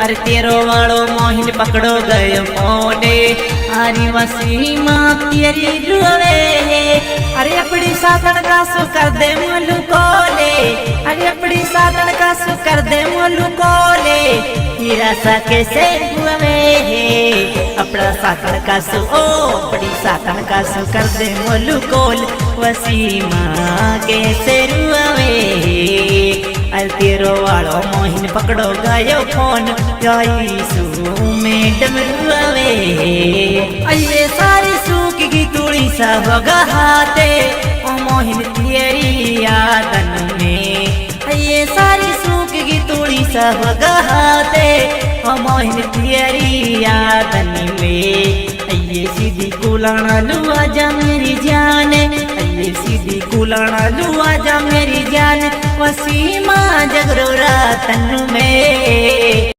अरे तेरो वालो मोहिन पकड़ो गयो फोने आरी वसीमा तेरी रुवे अरे अपनी साधन का सु कर दे मोलू कोले अरे अपनी साधन का सु कर दे मोलू कोले हीरा सा कैसे हुए अपना साधन का सु ओ अपनी साधन का सु कर दे मोलू कोल वसीमा कैसे रुवे अरे तेरो वालो मोहिन पकड़ो गयो फोन जाईसु मैडम रुवे अये सारी सूख की तुड़ी सा बगाते ओ मोहिन तेरी यादन में अये सारी सूख की तुड़ी सा बगाते ओ मोहिन तेरी यादन में अये सीधी कुलाना लुआ जा मेरी जान अये सीधी कुलाना लुआ जा मेरी जान वसीमा जगरो रातन में